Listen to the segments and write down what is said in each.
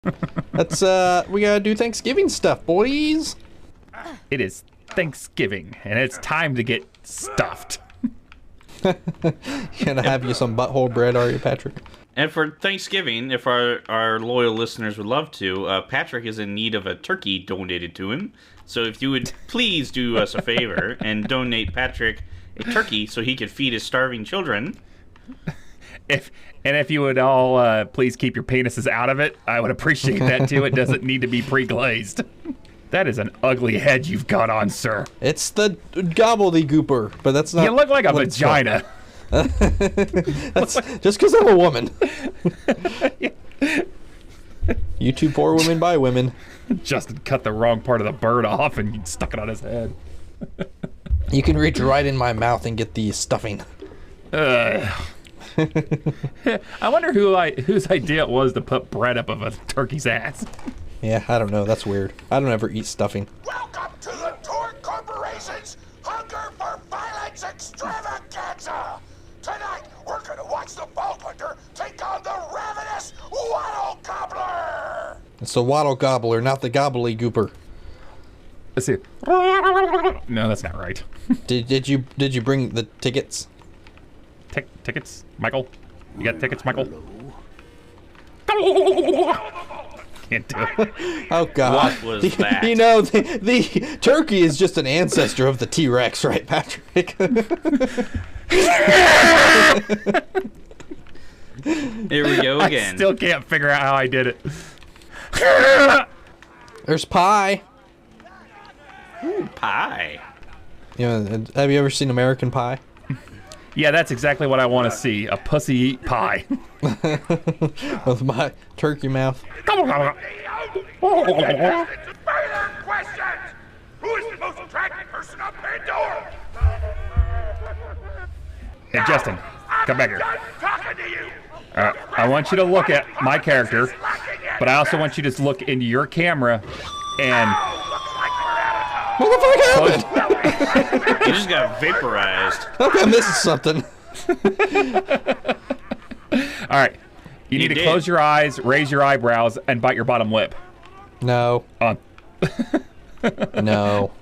That's we gotta do Thanksgiving stuff, boys. It is Thanksgiving, and it's time to get stuffed. Gonna have you some butthole bread, are you, Patrick? And for Thanksgiving, if our loyal listeners would love to, Patrick is in need of a turkey donated to him. So if you would please do us a favor and donate Patrick a turkey so he could feed his starving children. If you would all please keep your penises out of it, I would appreciate that too. It doesn't need to be pre-glazed. That is an ugly head you've got on, sir. It's the gobbledygooper, but that's not. You look like a vagina. That's just because I'm a woman. YouTube for women by women. Justin cut the wrong part of the bird off and stuck it on his head. You can reach right in my mouth and get the stuffing. I wonder whose idea it was to put bread up of a turkey's ass. Yeah, I don't know. That's weird. I don't ever eat stuffing. Welcome to the Torque Corporation's Hunger for Violence Extravaganza! Tonight, we're gonna watch the Vault Hunter take on the ravenous Wattle Gobbler! It's the Wattle Gobbler, not the gobbledygooper. Let's see. No, that's not right. Did you bring the tickets? Tickets, Michael? You got tickets, Michael? Can't do it. Oh God! What was that? You know, the turkey is just an ancestor of the T-Rex, right, Patrick? Here we go again. I still can't figure out how I did it. There's pie. Pie. You know, have you ever seen American Pie? Yeah, that's exactly what I want to see. A pussy eat pie. With my turkey mouth. Further questions! Who is the most attractive person on Pandora? Hey, Justin, come back here. I'm talking to you! I want you to look at my character, but I also want you to look into your camera and... Looks like we're out of time. What the fuck happened? You just got vaporized. I missed something. All right. You need to did. close your eyes, raise your eyebrows, and bite your bottom lip. No. No.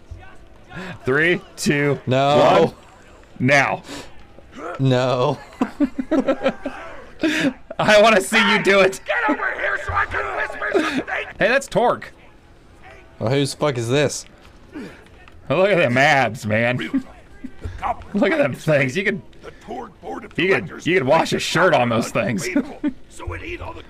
3, 2, No. 1. Now. No. I want to see you do it. Get over here so I can whisper some things! Hey, that's Torque. Well, whose fuck is this? Look at them abs, man. Look at them things. You could wash a shirt on those things. What? You gotta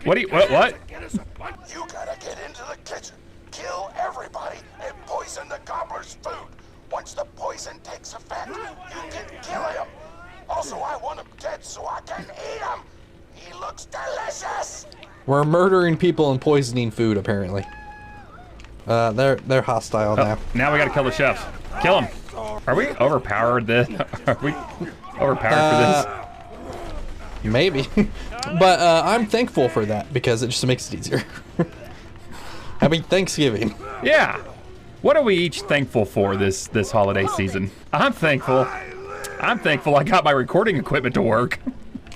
get into the kitchen, kill everybody, and poison the gobbler's food. Once the poison takes effect, you can kill him. Also, I want him dead so I can eat him. He looks delicious. We're murdering people and poisoning food, apparently. They're hostile now. Now we gotta kill the chefs. Kill them. Are we overpowered? Are we overpowered for this? Maybe. But I'm thankful for that because it just makes it easier. Happy Thanksgiving. Yeah. What are we each thankful for this holiday season? I'm thankful I got my recording equipment to work.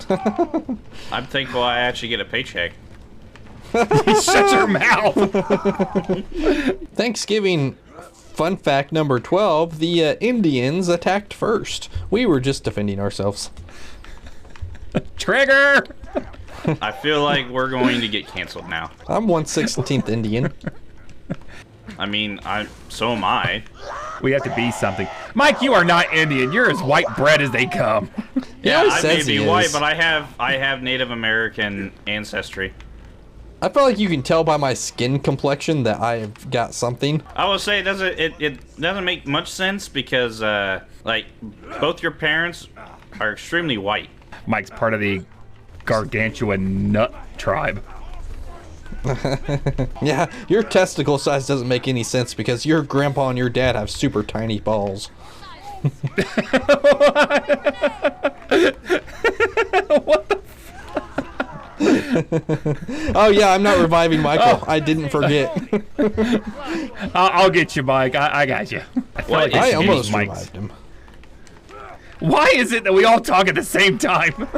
I'm thankful I actually get a paycheck. Shut your mouth. Thanksgiving fun fact number 12, the Indians attacked first. We were just defending ourselves. Trigger! I feel like we're going to get canceled now. I'm 1/16th Indian. I mean, so am I. We have to be something. Mike, you are not Indian. You're as white bread as they come. Yeah, always I may says be he white, is. but I have Native American ancestry. I feel like you can tell by my skin complexion that I have got something. I will say it doesn't make much sense because like both your parents are extremely white. Mike's part of the gargantuan nut tribe. Yeah, your testicle size doesn't make any sense because your grandpa and your dad have super tiny balls. What the Oh yeah, I'm not reviving Michael. I didn't forget. I'll get you, Mike. I got you. I feel like I it's almost Mike's. revived him. Why is it that we all talk at the same time?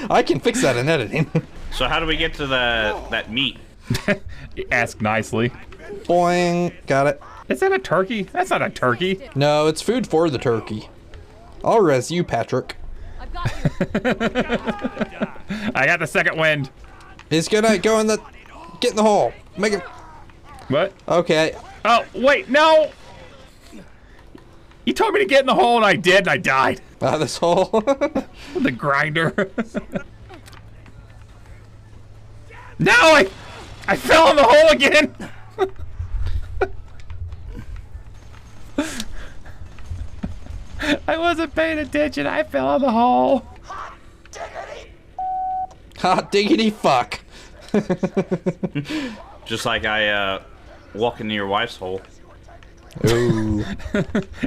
I can fix that in editing. So how do we get to that meat? Ask nicely. Boing. Got it. Is that a turkey? That's not a turkey. No, it's food for the turkey. I'll res you, Patrick. I've got you. I got the second wind. He's gonna go in the... Get in the hole. Make it... What? Okay. Oh, wait, no! You told me to get in the hole, and I did, and I died. Out of this hole. The grinder. No, I fell in the hole again! I wasn't paying attention. I fell in the hole. Hot diggity fuck. Just like I walk into your wife's hole. Ooh.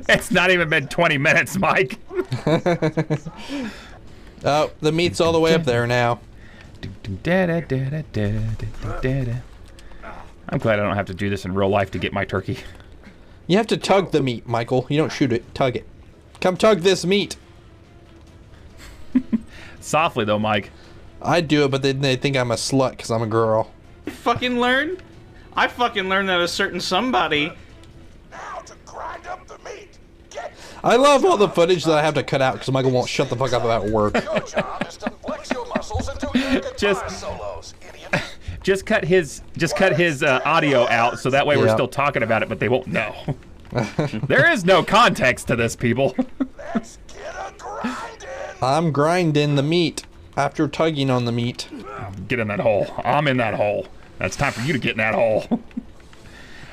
It's not even been 20 minutes, Mike. Oh, the meat's all the way up there now. I'm glad I don't have to do this in real life to get my turkey. You have to tug the meat, Michael. You don't shoot it. Tug it. Come tug this meat. Softly, though, Mike. I do it, but then they think I'm a slut because I'm a girl. I fucking learned that a certain somebody. Now to grind up the meat. Get I love all the footage that I have to cut out because Michale won't shut the fuck up about work. your job is to flex your muscles and do your guitar Just- solos, idiot. Just cut his audio out so that way we're Yep. still talking about it, but they won't know. There is no context to this, people. Let's get a grind in. I'm grinding the meat after tugging on the meat. Get in that hole. I'm in that hole. It's time for you to get in that hole.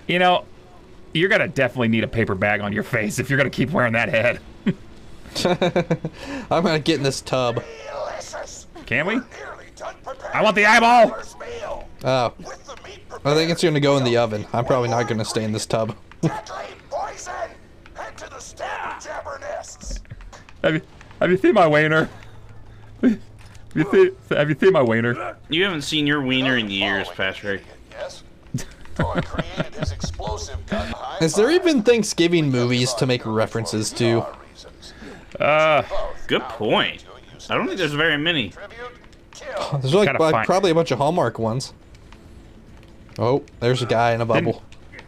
You know, you're gonna definitely need a paper bag on your face if you're gonna keep wearing that head. I'm gonna get in this tub. Delicious. Can we? Nearly done preparing I want the eyeball. first meal. Oh, With the meat I think it's gonna go in the oven. I'm probably not gonna stay in this tub. deadly poison. Head to the stabber jabber nests. Have you seen my wiener? Have you seen my wiener? You haven't seen your wiener in years, Patrick. Yes. Troy created his explosive gun high Is there even Thanksgiving movies to make references to? reasons. Good point. I don't think there's very many. Tribute, kill. There's like, Gotta find- probably a bunch of Hallmark ones. Oh, there's a guy in a bubble.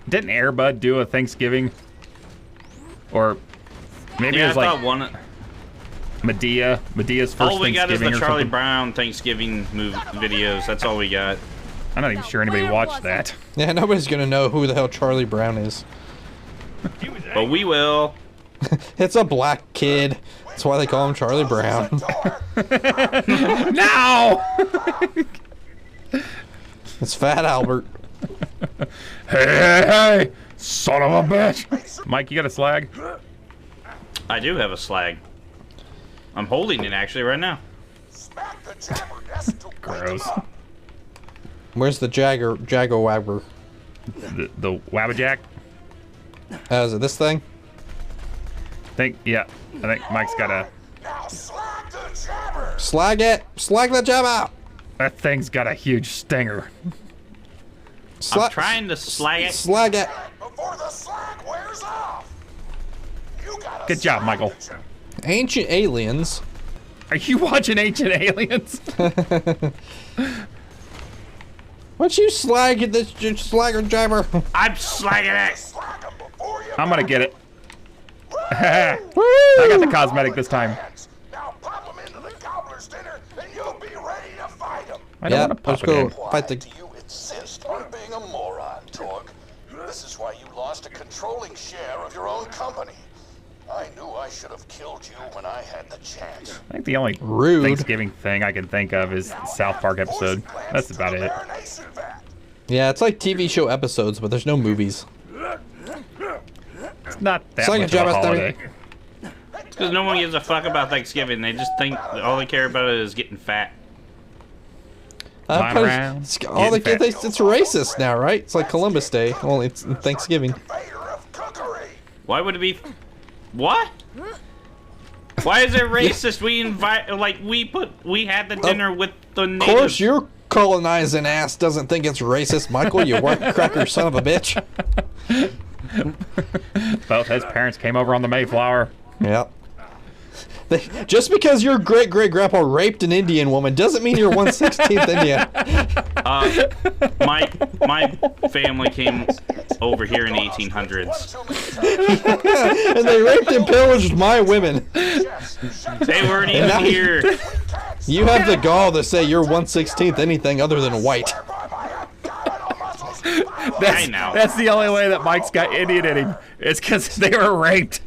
Didn't Air Bud do a Thanksgiving? Or maybe it Yeah, I was like thought one. Medea's first All we got is Thanksgiving the or Charlie something. Brown Thanksgiving videos. That's all we got. I'm not even sure anybody Where watched was that. Yeah, nobody's gonna know who the hell Charlie Brown is. But we will. It's a black kid. That's why they call him Charlie Brown. No! It's Fat Albert. Hey, son of a bitch! Mike, you got a slag? I do have a slag. I'm holding it actually right now. Smack the jabber nest to wake Gross. him up. Where's the Jaguar? The Wabbajack? Is it this thing? I think Mike's got a. Now slag the jabber. Slag it! Slag the jab out! That thing's got a huge stinger. I'm trying to slag it. Slag it! Before the slag wears off. You gotta Good job, slag Michael. the jabber. Ancient Aliens. Are you watching Ancient Aliens? What'd you slag it, this slagger jabber? I'm slagging it. Slag 'em before you I'm gonna get it. I Woo! got the cosmetic this time. Now pop 'em into the gobbler's dinner, and you'll be ready to fight 'em. I don't Yeah, want to pop let's it go in. fight the... Do you insist on being a moron, Torg? This is why you lost a controlling share of your own company. I knew I should have killed you when I had the chance. I think the only Rude. Thanksgiving thing I can think of is the South Park episode. That's about it. Yeah, it's like TV show episodes, but there's no movies. It's not that It's like a much of a job I holiday. Because no one gives a fuck about Thanksgiving. They just think all they care about is getting fat. Climb But around, it's, all the, getting fat. it's racist now, right? It's like Columbus Day, only it's Thanksgiving. Why would it be? What? Why is it racist? We invite, we had the dinner with the Of natives. course, your colonizing ass doesn't think it's racist, Michael, you white cracker son of a bitch. Both his parents came over on the Mayflower. Yep. Just because your great-great-grandpa raped an Indian woman doesn't mean you're 1/16th Indian. My family came over here in the 1800s. And they raped and pillaged my women. They weren't even here. You have the gall to say you're 1/16th anything other than white. That's the only way that Mike's got Indian in him. It's because they were raped.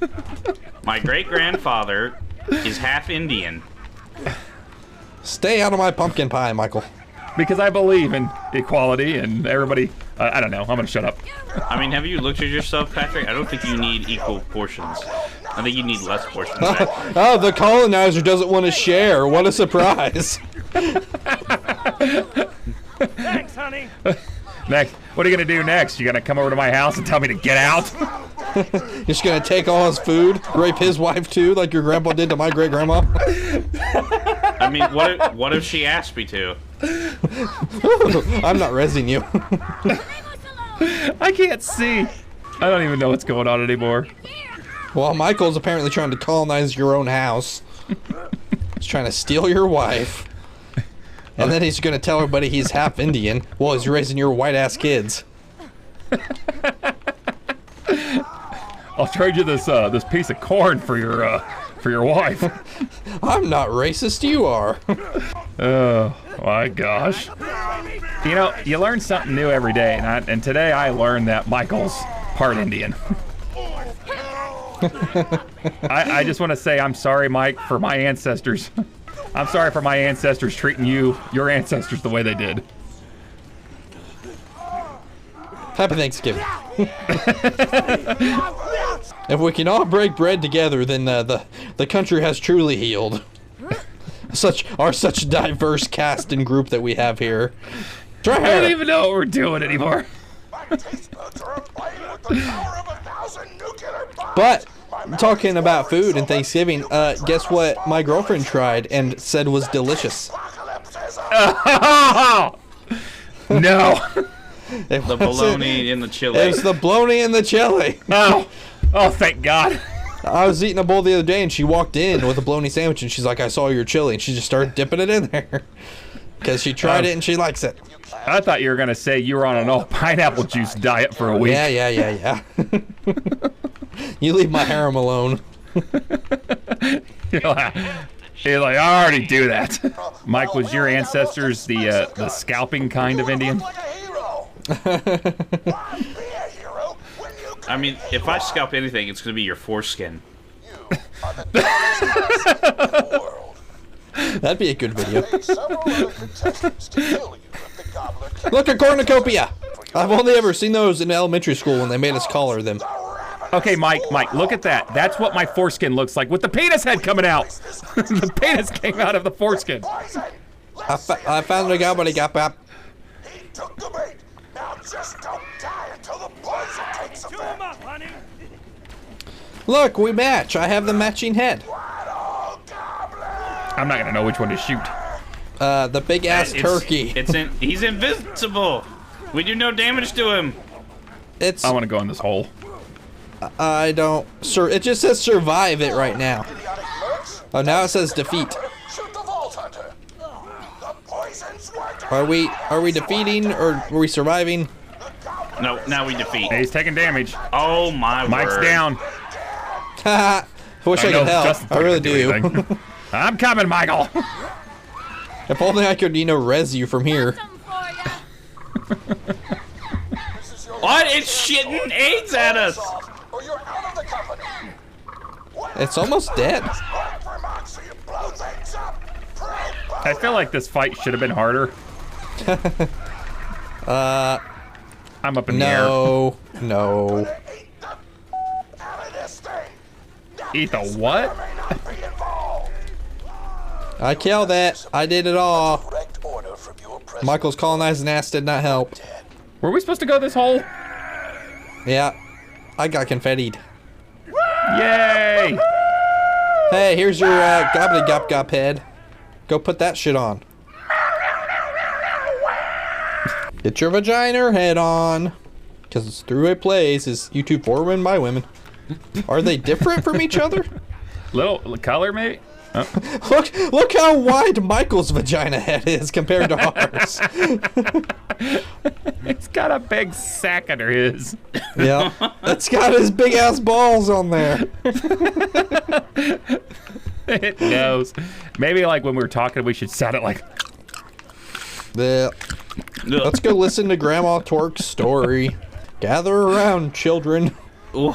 My great-grandfather is half Indian. Stay out of my pumpkin pie, Michael. Because I believe in equality and everybody. I don't know. I'm gonna shut up. I mean, have you looked at yourself, Patrick? I don't think you need equal portions. I think you need less portions. Oh, the colonizer doesn't want to share. What a surprise. Thanks, honey. Next, what are you gonna do next? You gonna come over to my house and tell me to get out? You're just gonna take all his food, rape his wife too, like your grandpa did to my great grandma. I mean, what if she asked me to? I'm not rezzing you. I can't see. I don't even know what's going on anymore. Well, Michael's apparently trying to colonize your own house. He's trying to steal your wife. And then he's gonna tell everybody he's half Indian while he's raising your white ass kids. I'll trade you this piece of corn for your wife. I'm not racist, you are. Oh my gosh. You know, you learn something new every day, and today I learned that Michael's part Indian. I just want to say I'm sorry, Mike, for my ancestors. I'm sorry for my ancestors treating your ancestors, the way they did. Happy Thanksgiving. If we can all break bread together, then the country has truly healed. Such diverse cast and group that we have here. I don't even know what we're doing anymore. But talking about food and Thanksgiving, guess what my girlfriend tried and said was delicious? No. The bologna in the chili. It's the bologna in the chili. Oh, thank God. I was eating a bowl the other day and she walked in with a bologna sandwich and she's like, I saw your chili, and she just started dipping it in there. Because she tried it and she likes it. I thought you were going to say you were on an all pineapple juice diet for a week. Yeah. You leave my harem alone. You're like, I already do that. Mike, was your ancestors the scalping kind of Indian? I mean, if I scalp anything, it's going to be your foreskin. That'd be a good video. Look, a cornucopia! I've only ever seen those in elementary school when they made us collar them. Okay, Mike, look at that. That's what my foreskin looks like with the penis head coming out. The penis came out of the foreskin. I found the gobbly gop gop. He took the bait. Now just don't die until the poison takes Chew effect. him up, honey. Look, we match. I have the matching head. I'm not gonna know which one to shoot. The big ass It's- turkey. He's invincible. We do no damage to him. It's. I want to go in this hole. I don't. Sir, it just says survive it right now. Idiotic mercs. Oh, now it says defeat. Shoot the Vault Hunter. The poison's working. Are we defeating or are we surviving? No, now we defeat. He's taking damage. Oh my Mike's word. down. Haha. I wish I know could help. Justin's I not really gonna do do. anything. I'm coming, Michael. If only I could, res you from here. Something for ya. What? It's shitting AIDS at us. Or you're out of the company. It's almost dead. Vermont, so you blow things up. I feel like this fight should have been harder. I'm up in the air. No. Out of this thing. Eat the what? May not be involved. I killed it. I did it all. Direct order from your president. Michael's colonizing ass did not help. Were we supposed to go this hole? Yeah. I got confettied. Yay! Hey, here's your gobbly gop gop head. Go put that shit on. Get your vagina head on. Because it's Throughway Plays is YouTube for women by women. Are they different from each other? Little color, maybe? Look how wide Michael's vagina head is compared to ours. It's got a big sack under his. Yeah, it's got his big ass balls on there. It knows. Maybe like when we were talking, we should sound it like. Yeah. Let's go listen to Grandma Torque's story. Gather around, children. Ooh.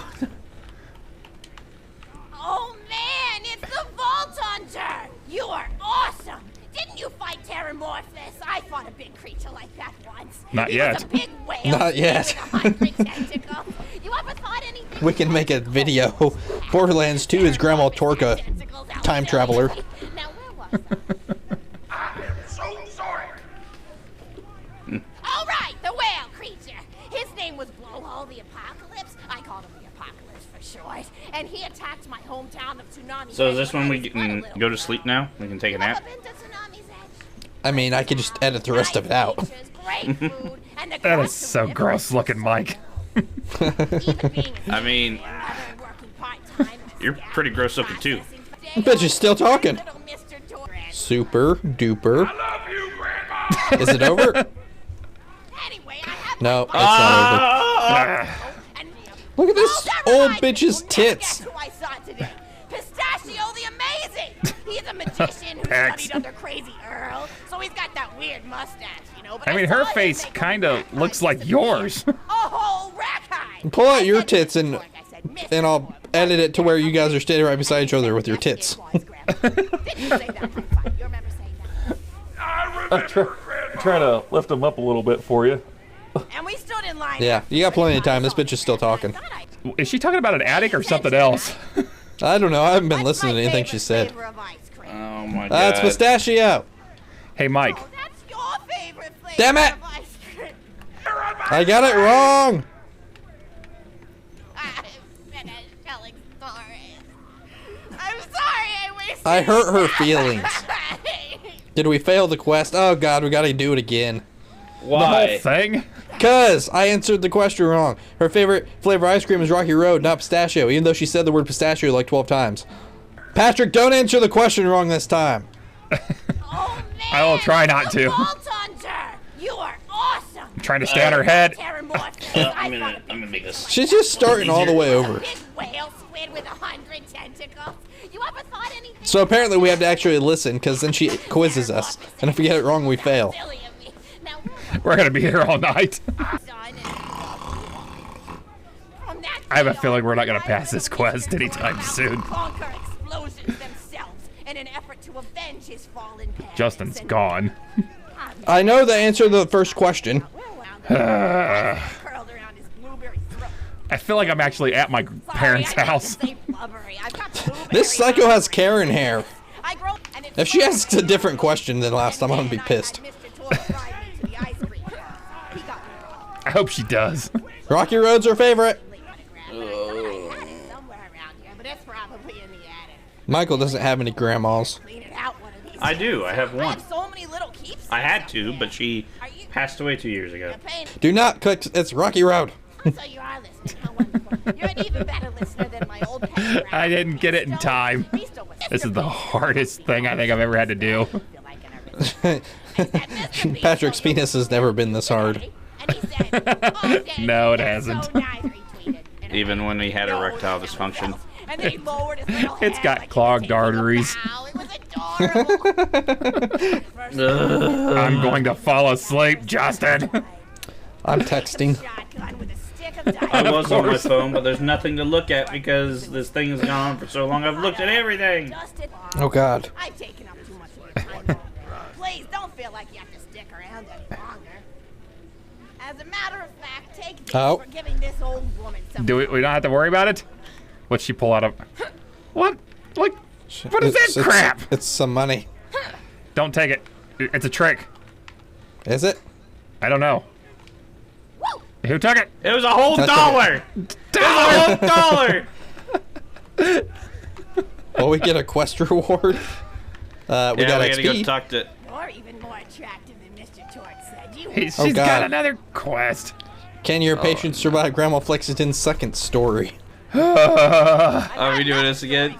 Oh man, it's the Vault Hunter! You are awesome! Didn't you fight Terramorphous? I fought a big creature like that once. Not He yet. was a big whale. Not yet. With 100 tentacles. You ever thought anything? We can make a video. Borderlands 2 is Grandma Torque a time traveler. Now where was I? I am so sorry. All right, the whale creature. His name was Blowhole the Apocalypse. I called him the Apocalypse for short. And he attacked my hometown of Tsunami. So is this Edge when we I was can a little go to girl. sleep now? We can take a nap? Ever been to Tsunami's Edge? I mean, I could just edit the rest of it out. Nice beaches, great food, and the That is grass so to gross looking, Mike. Even being a I mean, mother working part-time at a you're scouting pretty gross looking too. processing Bitch is still talking. Little Mr. Torres. Super duper. I love you, Grandma. Is it over? Anyway, I have No, it's not over. Ah, and Look at this old bitch's tits. Who I saw today. Pistachio the Amazing. He's a magician who Pecs. studied under Crazy Earl, so he's got that weird mustache, you know. But I mean, her saw him face make a kinda rack looks hide like yours. disappear. A whole rack hide. Pull out I your said, tits Mr. and Torque, I said, "Mr. and I'll Torque." edit it to where you guys are standing right beside each other with your tits. Didn't you say that? High five. You remember saying that? I remember, Grandma. Trying to lift them up a little bit for you. And we stood in line. Yeah, you got plenty of time. This bitch is still talking. is she talking about an attic or something else? I don't know. I haven't been What's listening my to anything she favorite said. flavor of ice cream? Oh my god. That's pistachio. Hey, Mike. Oh, that's your favorite flavor Damn it! of ice cream. I got it wrong. I'm finished telling stories. I'm sorry I wasted I hurt her your feelings. time. Did we fail the quest? Oh god, we gotta do it again. The whole Why? thing? Cause I answered the question wrong. Her favorite flavor of ice cream is Rocky Road, not pistachio, even though she said the word pistachio like 12 times. Patrick, don't answer the question wrong this time. Oh, man, I will try not the to. Vault Hunter. You are awesome. Trying to stay on her head. Terramorphous. I'm gonna make this. She's just starting all the way over. Big whale squid with 100 tentacles. You ever thought anything? So apparently we have to actually listen, because then she quizzes us. And if we get it wrong, we fail. Silly of me. Now, where We're gonna be here all night. was I From that I have a day feeling on, we're not gonna I pass this learned quest Mr. anytime Torque soon. how to Conquer explosions themselves in an effort to avenge his fallen parents. Justin's and- gone. I know the answer to the first question. Curled around his blueberry throat. I feel like I'm actually at my Sorry, parents' I meant to house. say blubbery. I've got blueberry This psycho on has my Karen face. hair. I grow- and it's If she so asks a different question than last time, I'm gonna be And pissed. Mr. Torque fried me to the ice cream shop. He got me wrong. I hope she does. Rocky Road's her favorite. Somewhere around here, but it's probably in the attic. Michael doesn't have any grandmas. Clean it out one of these I do. I have days. I one. have so many little keepsakes. I had to, but she Are you- passed away 2 years ago. You're paying- Do not click. It's Rocky Road. So you are listening. How wonderful. You're an even better listener than my old pet. I didn't get it in time. This is the hardest thing I think I've ever had to do. Patrick's penis has never been this hard. No, it hasn't. Even when he had erectile dysfunction. It's got clogged arteries. It was adorable. I'm going to fall asleep, Justin. I'm texting. Shotgun with a stick of I dynamite. was on my course. phone, but there's nothing to look at because this thing has gone on for so long. I've looked at everything. Justin, Oh god. I've taken up too much of your time. Please don't feel like you have to stick around any longer. As a matter of fact, take this Oh. for giving this old woman some. Do we don't have to worry about it? What's she pull out of? What? Like, what is It's- that crap? It's some money. Don't take it. It's a trick. Is it? I don't know. Woo! Who took it? It was a whole That's dollar. It was a whole dollar. Well, we get a quest reward. We Yeah, got we gotta go XP. talk to. You're even more attractive than Mr. Torque said. You She's Oh, got God. another quest. Can your patients survive Grandma Flexington's second story? Are we doing this again?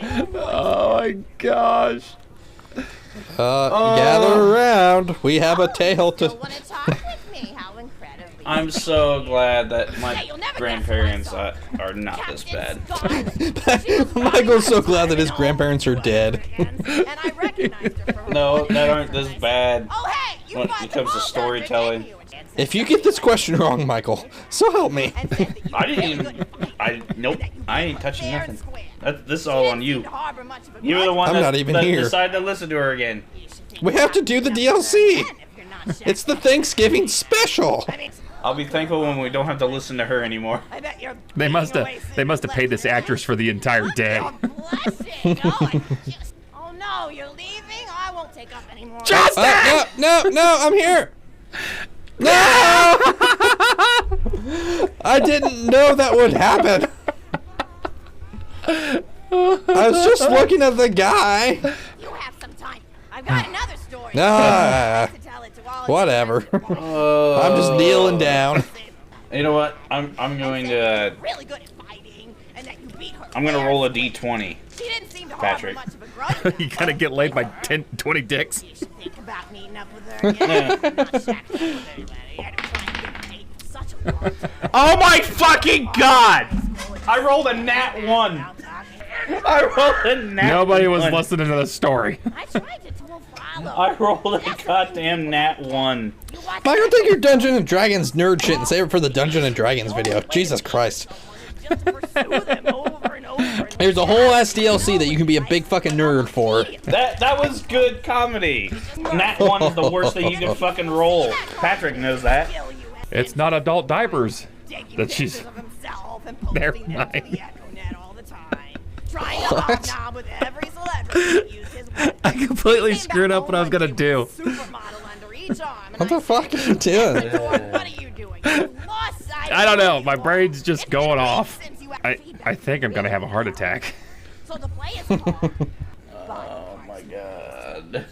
Oh my gosh. Gather around. We have a tale You to. want to talk with me? How incredibly. I'm so glad that Hey, my you'll never grandparents guess what I are not this bad. Michael's so glad that his grandparents are dead. And I recognized her for her No, body. that aren't this bad. Oh, hey, you When bought it the comes to Walmart, storytelling. didn't you? If you get this question wrong, Michael, so help me. And said that you I didn't were even. really good at fighting, Nope. and that you I beat ain't her touching fair and nothing. square. This She all didn't on seem you. to harbor much of a You were the grudge. one I'm that, not even that here. decided to listen to her again. We have to do the DLC. It's the Thanksgiving special. I mean, I'll be thankful when we don't have to listen to her anymore. I bet you're They must beating have. away They must have paid this left and actress for the entire right. day. You're blushing. Oh no, you're leaving? I won't take up anymore. No, I'm here. No! I didn't know that would happen. I was just looking at the guy. You have some time. I've got another story. Ah, To tell it to all of whatever. you. I'm just kneeling down. You know what? I'm going to. Really good at fighting, and that you beat her. I'm gonna fair roll a and square. D20. She didn't seem to Patrick. harbor much of a grudge. You gotta get laid by 10, 20 dicks. You should think about meeting up with her again. I'm not shacking up with anybody. I had to try and get paid for such a long time. Oh my fucking god! I rolled a nat 1. I rolled a nat Nobody was 1. listening to the story. I tried to do a follow. I rolled a goddamn nat 1. You watch Michael, take your Dungeon and Dragons nerd shit and save it for the Dungeon and Dragons video. Jesus Christ. just to pursue them over and over. And There's a whole ass DLC that you can be a big fucking nerd for. That was good comedy. Nat 1 is the worst thing you can fucking roll. Patrick knows that. kill you and It's not adult diapers. taking that she's- pictures of himself and Never posting them to mind. the EchoNet all the time. Trying to What? hobnob with every celebrity that used his I completely screwed up what I was gonna do. Supermodel under each arm, and What the I fuck are you said, doing? "What are you doing? You lost sight I don't of know. who My you brain's are. just It's been going weeks off. since you had I feedback. think I'm gonna have a heart attack. So the play is called Oh my god.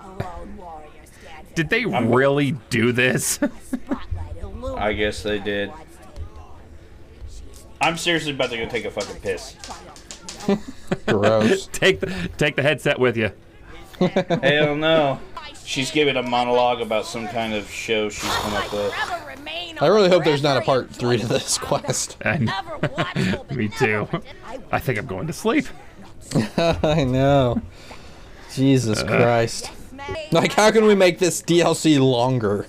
A Lone Warrior Stands Did they really do this? Spotlight illuminates I guess they did. what's taped on. I'm seriously about to go take a fucking piss. Gross. take the headset with you. Hell no. She's giving a monologue about some kind of show she's come up with. I really hope there's not a part 3 to this quest. And me too. I think I'm going to sleep. I know. Jesus Christ. Like, how can we make this DLC longer?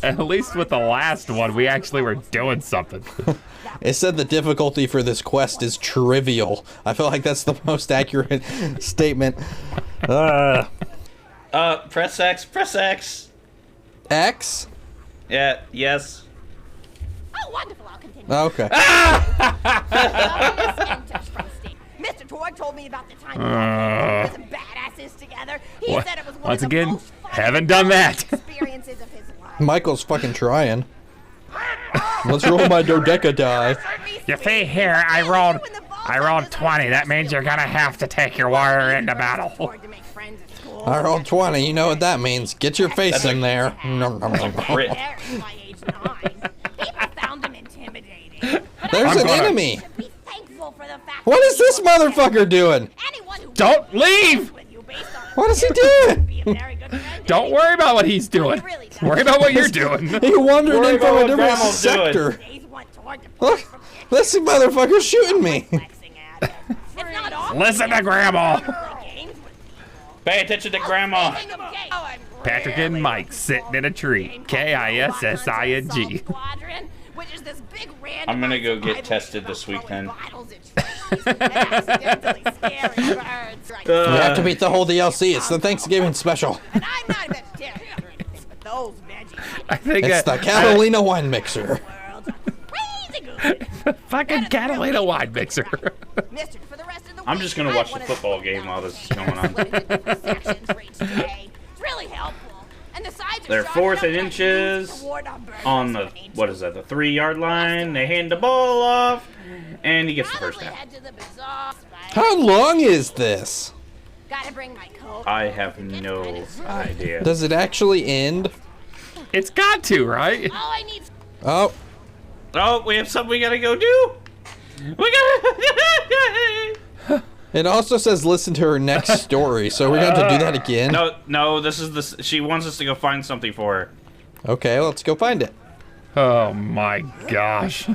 At least with the last one, we actually were doing something. It said the difficulty for this quest is trivial. I feel like that's the most accurate statement. Press X, press X. X? Yeah, yes. Oh, wonderful. I'll continue. Okay. Mr. Torg told me about the time he put some badasses together. He What? said it was one Once of the again, most fun haven't done that. experiences of his life. Michael's fucking trying. Let's roll my dodeca die. You see here, I rolled 20. That means you're gonna have to take your warrior into battle. Torg to make friends at school. I rolled 20. You know what that means. Get your face in there. Crit. Eric, by age 9, people found him intimidating. But There's I an gonna- enemy. should be thankful for the fact What that is he this was there. motherfucker doing? Anyone who Don't wants to be leave! friends with you based on What is he appearance doing? would be a very good friend to Don't me. worry about what he's doing. Worry about what you're doing. He wandered Worry in about from a what different Grandma's doing. sector. Days went toward the Look, from this motherfucker's shooting me. flexing at him. It's not awful. Listen to Grandma. Play games with people. Pay attention to Grandma. Speaking of games, oh, I'm Patrick and Mike sitting in a tree. Kissing. Squadron, which is this big random I'm gonna go get rivalry tested about this week throwing then. bottles at trees and accidentally scaring birds. Right. You have to beat the whole DLC. It's the Thanksgiving special. And I'm not a vegetarian or anything, but those veggies I think It's the Catalina wine mixer. world crazy good. fucking Catalina wine mixer. Mister, for the rest of the I'm week, just gonna I watch the wanted football to game put while down this is going on. split into different sections for each day. It's really helpful. And the sides are They're sharp fourth enough and that I can use inches to ward off birds on the, when each what is that, the 3-yard line. They hand the ball off, and he gets the first Probably down. head to the bazaar, right? How long is this? Gotta bring my coat. I have no idea. Does it actually end? It's got to, right? Oh, I need. Oh, Oh, we have something we gotta go do. We gotta. It also says listen to her next story, so we're going to have to do that again. No. This is the. She wants us to go find something for her. Okay, let's go find it. Oh my gosh.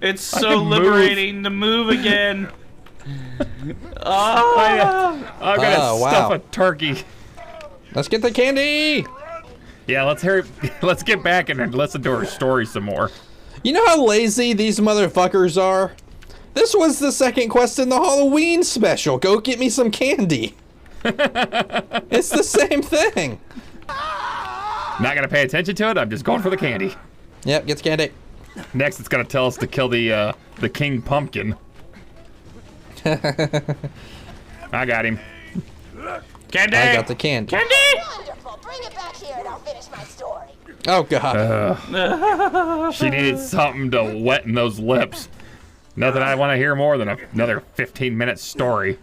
It's so liberating to move again. I'm gonna Oh, stuff wow. a turkey. Let's get the candy. Yeah, let's get back and listen to her story some more. You know how lazy these motherfuckers are? This was the second quest in the Halloween special. Go get me some candy. It's the same thing. Not gonna pay attention to it. I'm just going for the candy. Yep, get the candy. Next, it's gonna tell us to kill the King Pumpkin. I got him. Candy. I got the candy. Candy. Wonderful. Bring it back here and I'll finish my story. Oh, God. She needed something to wet in those lips. Nothing I want to hear more than another 15-minute story.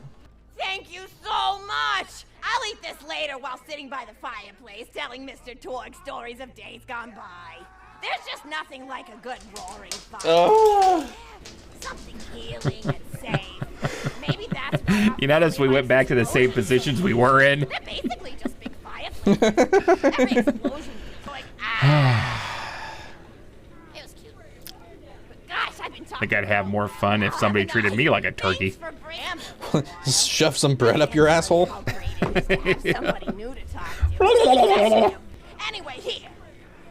Thank you so much. I'll eat this later while sitting by the fireplace telling Mr. Torg stories of days gone by. There's just nothing like a good roaring fire. Oh. Something healing and safe. Maybe that's why You notice we went back to the same positions we were in? They're basically just big fireplaces. Every explosion was like, It was cute. But gosh, I've been talking. I think I'd have more fun if somebody treated me like a turkey. Thanks for Bram. Shove some bread up your asshole. How great it is to have somebody new to talk to. Anyway, here.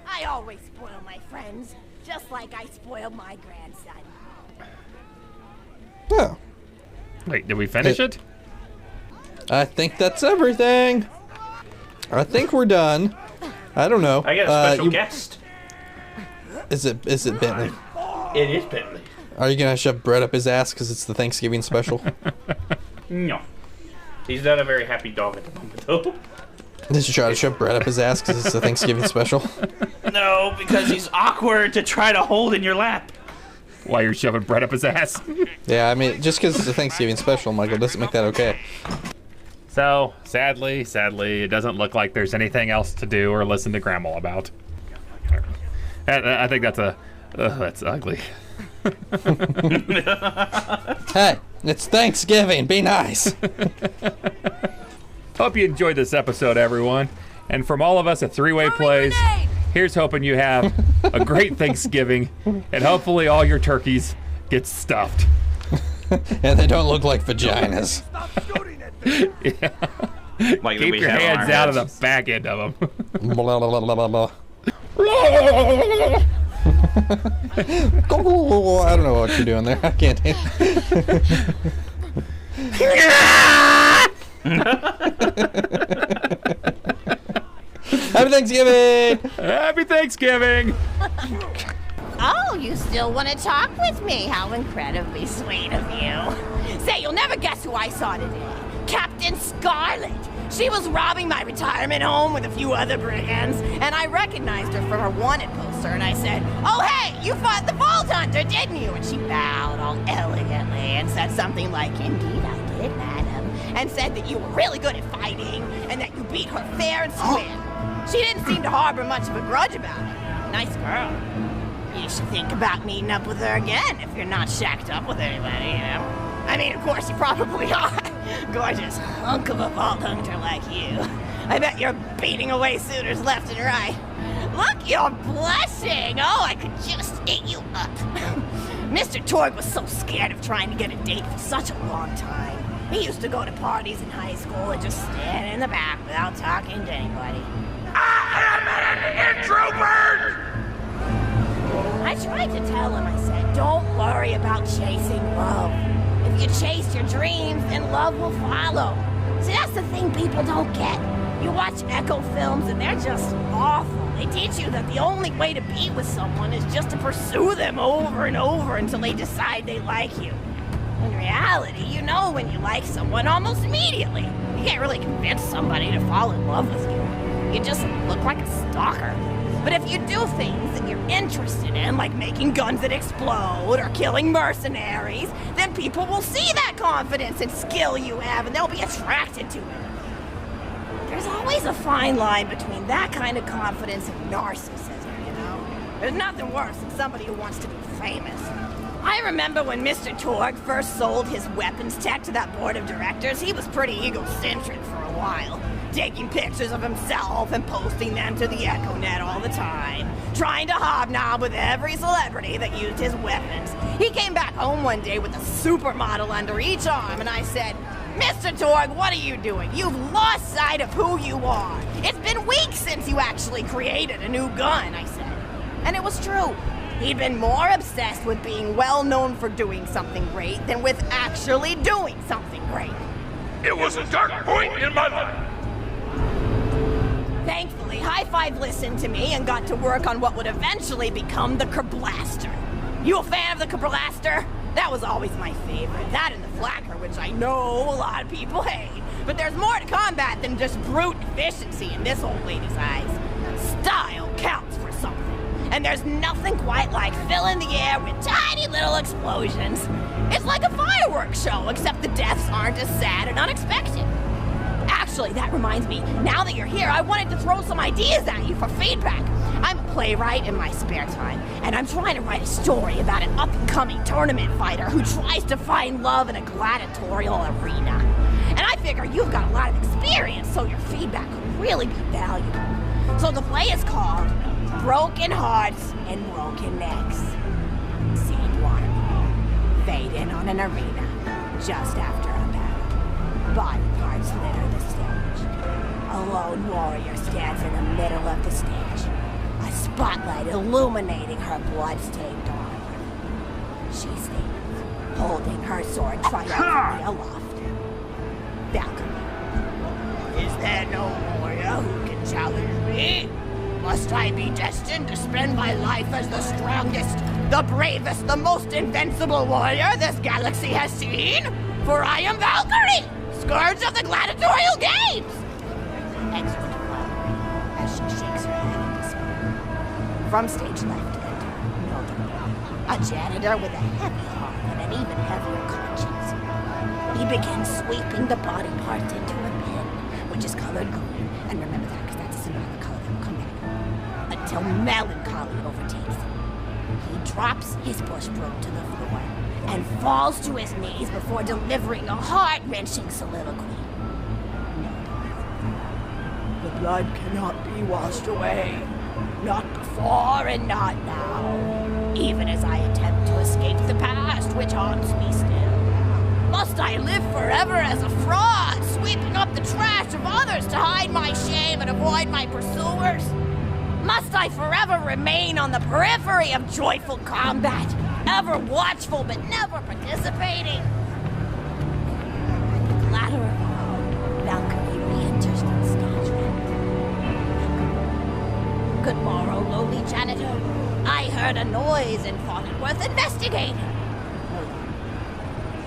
I always spoil my friends, just like I spoiled my grandson. Oh, Wait, did we finish it? I think that's everything. I think we're done. I don't know. I got a special guest. Is it Bentley? It is Bentley. Are you gonna shove bread up his ass because it's the Thanksgiving special? No. He's not a very happy dog at the moment, though. Did you try to shove bread up his ass because it's the Thanksgiving special? No, because he's awkward to try to hold in your lap. While you're shoving bread up his ass? Yeah, I mean, just because it's a Thanksgiving special, Michael, doesn't make that okay. So, sadly, it doesn't look like there's anything else to do or listen to Grandma about. I think that's ugly. Hey, it's Thanksgiving. Be nice. Hope you enjoyed this episode, everyone. And from all of us at Three Way Plays, here's hoping you have a great Thanksgiving, and hopefully all your turkeys get stuffed. And they don't look like vaginas. Like Keep we your have on hands our out of heads. the back end of them. Blah, blah, blah, blah, blah. I don't know what you're doing there. I can't. Happy Thanksgiving! Happy Thanksgiving! Oh, you still want to talk with me? How incredibly sweet of you. Say, you'll never guess who I saw today. Captain Scarlet. She was robbing my retirement home with a few other brigands, and I recognized her from her wanted poster, and I said, "Oh, hey, you fought the Vault Hunter, didn't you?" And she bowed all elegantly and said something like, "Indeed I did, madam," and said that you were really good at fighting, and that you beat her fair and square. She didn't seem to harbor much of a grudge about it. Nice girl. You should think about meeting up with her again if you're not shacked up with anybody, you know? I mean, of course you probably are. Gorgeous hunk of a Vault Hunter like you. I bet you're beating away suitors left and right. Look, you're blushing. Oh, I could just eat you up. Mr. Torg was so scared of trying to get a date for such a long time. He used to go to parties in high school and just stand in the back without talking to anybody. I am an introvert! I tried to tell him, I said, don't worry about chasing love. If you chase your dreams, then love will follow. See, that's the thing people don't get. You watch Echo films and they're just awful. They teach you that the only way to be with someone is just to pursue them over and over until they decide they like you. In reality, you know when you like someone almost immediately. You can't really convince somebody to fall in love with you. You just look like a stalker. But if you do things that you're interested in, like making guns that explode or killing mercenaries, then people will see that confidence and skill you have and they'll be attracted to it. There's always a fine line between that kind of confidence and narcissism, you know? There's nothing worse than somebody who wants to be famous. I remember when Mr. Torg first sold his weapons tech to that board of directors, he was pretty egocentric for a while, taking pictures of himself and posting them to the EchoNet all the time, trying to hobnob with every celebrity that used his weapons. He came back home one day with a supermodel under each arm, and I said, Mr. Torg, what are you doing? You've lost sight of who you are. It's been weeks since you actually created a new gun, I said. And it was true. He'd been more obsessed with being well known for doing something great than with actually doing something great. It was a dark point in my life. Thankfully, High Five listened to me and got to work on what would eventually become the Kerblaster. You a fan of the Kerblaster? That was always my favorite. That and the Flacker, which I know a lot of people hate. But there's more to combat than just brute efficiency in this old lady's eyes. Style counts for something. And there's nothing quite like filling the air with tiny little explosions. It's like a fireworks show, except the deaths aren't as sad and unexpected. Actually, that reminds me, now that you're here, I wanted to throw some ideas at you for feedback. I'm a playwright in my spare time, and I'm trying to write a story about an up-and-coming tournament fighter who tries to find love in a gladiatorial arena. And I figure you've got a lot of experience, so your feedback could really be valuable. So the play is called Broken Hearts and Broken Necks. Scene 1. Fade in on an arena just after a battle. Body parts litter the stage. A lone warrior stands in the middle of the stage, a spotlight illuminating her blood-stained armor. She stands, holding her sword triumphantly aloft. Valkyrie. Is there no warrior who can challenge me? Must I be destined to spend my life as the strongest, the bravest, the most invincible warrior this galaxy has seen? For I am Valkyrie, scourge of the gladiatorial games! Exit Valkyrie, as she shakes her head in despair. From stage left enter Nodon, a janitor with a heavy heart and an even heavier conscience. He begins sweeping the body parts into a bin, which is colored green, and remember that because that's a symbol of the color that will come back. Until melancholy overtakes him. He drops his push broom to the floor and falls to his knees before delivering a heart-wrenching soliloquy. The blood cannot be washed away. Not before and not now. Even as I attempt to escape the past which haunts me still. Must I live forever as a fraud, sweeping up the trash of others to hide my shame and avoid my pursuers? Must I forever remain on the periphery of joyful combat, ever watchful but never participating? The latter of all, Valkyrie re-enters the stage ramp. Good morrow, lowly janitor. I heard a noise and thought it worth investigating.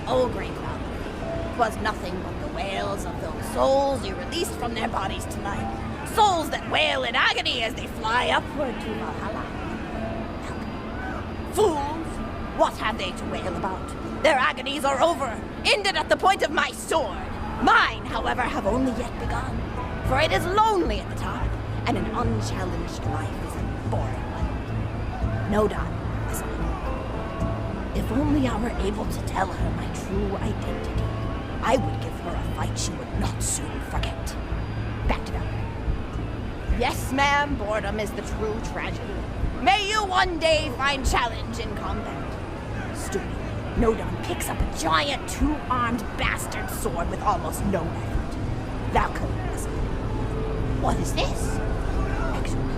Oh, great Valkyrie, 'twas nothing but the wails of those souls you released from their bodies tonight. Souls that wail in agony as they fly upward to Valhalla. Fools! What have they to wail about? Their agonies are over, ended at the point of my sword. Mine, however, have only yet begun. For it is lonely at the top, and an unchallenged life is a boring one. Nodon, listen. If only I were able to tell her my true identity, I would give her a fight she would not soon forget. Back to Valkyrie. Yes, ma'am, boredom is the true tragedy. May you one day find challenge in combat. Stupid. Nodon picks up a giant two-armed bastard sword with almost no effort. Valkyrie, listen. What is this? Excellent.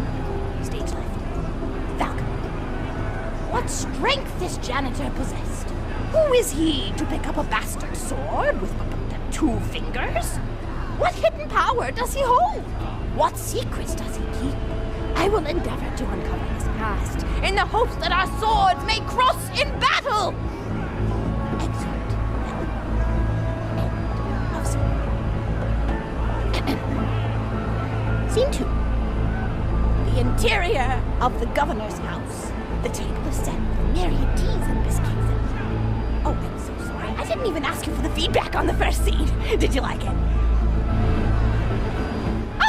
Stage left. Valkyrie. What strength this janitor possessed? Who is he to pick up a bastard sword with two fingers? What hidden power does he hold? What secrets does he keep? I will endeavor to uncover his past in the hopes that our swords may cross in battle. Excellent. End of scene. Scene 2. The interior of the governor's house. The table is set with myriad teas and biscuits. Oh, I'm so sorry. I didn't even ask you for the feedback on the first scene. Did you like it?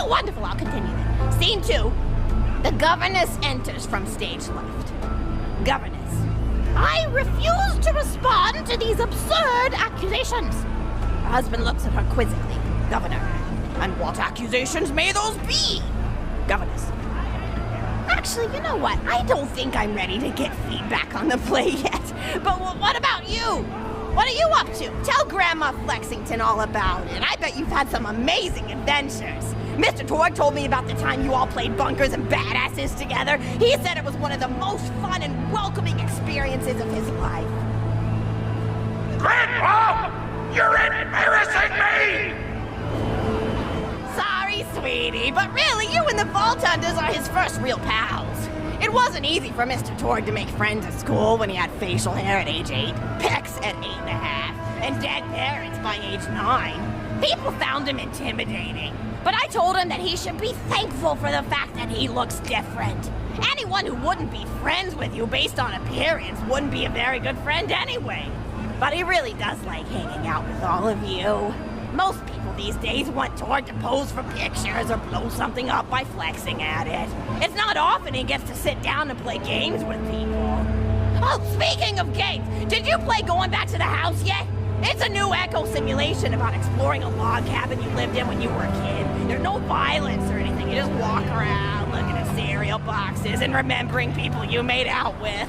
Oh, wonderful. I'll continue then. Scene 2. The governess enters from stage left. Governess, I refuse to respond to these absurd accusations. Her husband looks at her quizzically. Governor, and what accusations may those be? Governess. Actually, you know what? I don't think I'm ready to get feedback on the play yet. But what about you? What are you up to? Tell Grandma Flexington all about it. I bet you've had some amazing adventures. Mr. Torg told me about the time you all played bunkers and badasses together. He said it was one of the most fun and welcoming experiences of his life. Grandpa! You're embarrassing me! Sorry, sweetie, but really, you and the Vault Hunters are his first real pals. It wasn't easy for Mr. Torg to make friends at school when he had facial hair at age 8, pecs at 8.5, and dead parents by age 9. People found him intimidating, but I told him that he should be thankful for the fact that he looks different. Anyone who wouldn't be friends with you based on appearance wouldn't be a very good friend anyway. But he really does like hanging out with all of you. Most people these days want Torg to pose for pictures or blow something up by flexing at it. It's not often he gets to sit down and play games with people. Oh, speaking of games, did you play Going Back to the House yet? It's a new echo simulation about exploring a log cabin you lived in when you were a kid. There's no violence or anything. You just walk around looking at cereal boxes and remembering people you made out with.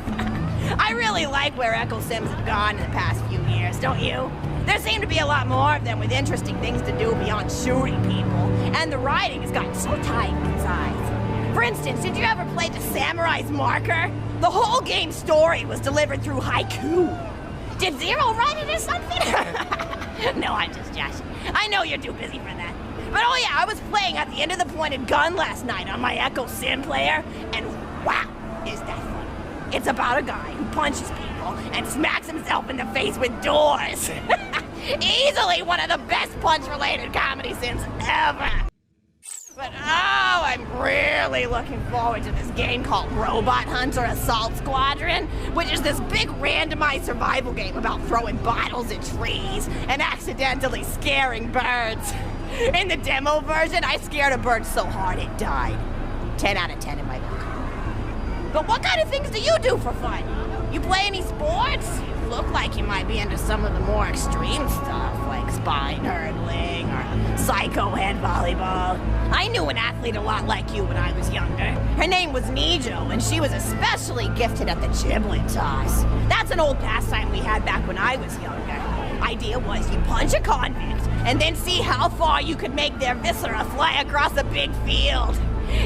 I really like where Echo Sims have gone in the past few years, don't you? There seem to be a lot more of them with interesting things to do beyond shooting people, and the writing has gotten so tight and concise. For instance, did you ever play The Samurai's Marker? The whole game's story was delivered through haiku. Did Zero write it or something? No, I'm just joshing. I know you're too busy for that. But oh yeah, I was playing At the End of the Pointed Gun last night on my Echo Sim player, and wow, is that fun. It's about a guy who punches people and smacks himself in the face with doors. Easily one of the best punch-related comedy sims ever. But oh, I'm really looking forward to this game called Robot Hunter Assault Squadron, which is this big randomized survival game about throwing bottles at trees and accidentally scaring birds. In the demo version, I scared a bird so hard it died. 10 out of 10 in my book. But what kind of things do you do for fun? You play any sports? You look like you might be into some of the more extreme stuff, like spine hurdling or psycho head volleyball. I knew an athlete a lot like you when I was younger. Her name was Nijo, and she was especially gifted at the giblet toss. That's an old pastime we had back when I was younger. Idea was you punch a convict, and then see how far you could make their viscera fly across a big field.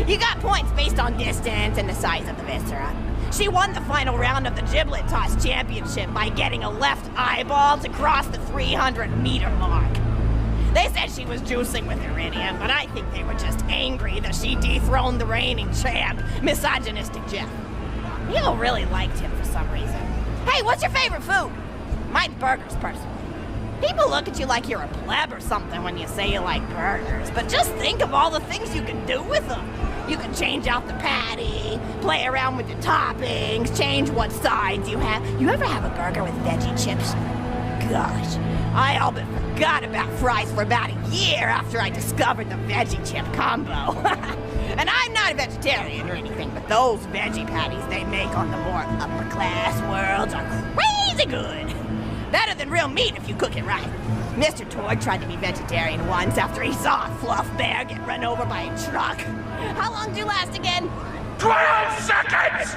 You got points based on distance and the size of the viscera. She won the final round of the giblet toss championship by getting a left eyeball to cross the 300-meter mark. They said she was juicing with Iridium, but I think they were just angry that she dethroned the reigning champ, misogynistic Jeff. People really liked him for some reason. Hey, what's your favorite food? Mine's burgers, personally. People look at you like you're a pleb or something when you say you like burgers, but just think of all the things you can do with them. You can change out the patty, play around with the toppings, change what sides you have. You ever have a burger with veggie chips? Gosh, I all but forgot about fries for about a year after I discovered the veggie chip combo. And I'm not a vegetarian or anything, but those veggie patties they make on the more upper class worlds are crazy good. Better than real meat if you cook it right. Mr. Torg tried to be vegetarian once after he saw a fluff bear get run over by a truck. How long did you last again? 12 seconds!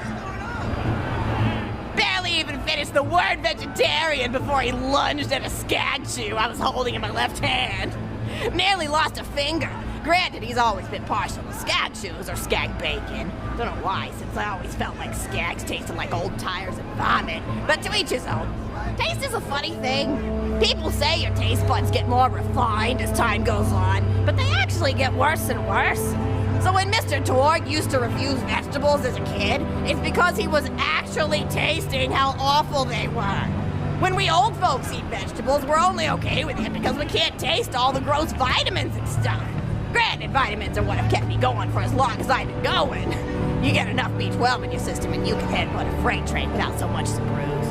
Barely even finished the word vegetarian before he lunged at a skag chew I was holding in my left hand. Nearly lost a finger. Granted, he's always been partial to skag chews or skag bacon. Don't know why, since I always felt like skags tasted like old tires and vomit. But to each his own. Taste is a funny thing. People say your taste buds get more refined as time goes on, but they actually get worse and worse. So when Mr. Torg used to refuse vegetables as a kid, it's because he was actually tasting how awful they were. When we old folks eat vegetables, we're only okay with it because we can't taste all the gross vitamins and stuff. Granted, vitamins are what have kept me going for as long as I've been going. You get enough B12 in your system and you can headbutt a freight train without so much as a bruise.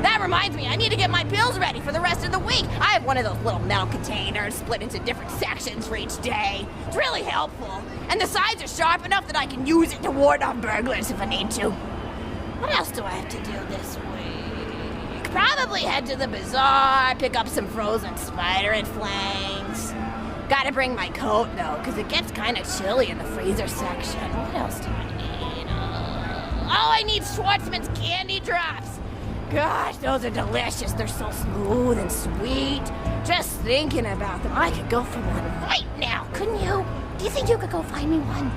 That reminds me, I need to get my pills ready for the rest of the week. I have one of those little metal containers split into different sections for each day. It's really helpful. And the sides are sharp enough that I can use it to ward off burglars if I need to. What else do I have to do this week? Probably head to the bazaar, pick up some frozen spider and flanks. Gotta bring my coat, though, because it gets kind of chilly in the freezer section. What else do I need? I need Schwartzman's candy drops. Gosh, those are delicious. They're so smooth and sweet. Just thinking about them, I could go for one right now, couldn't you? Do you think you could go find me one?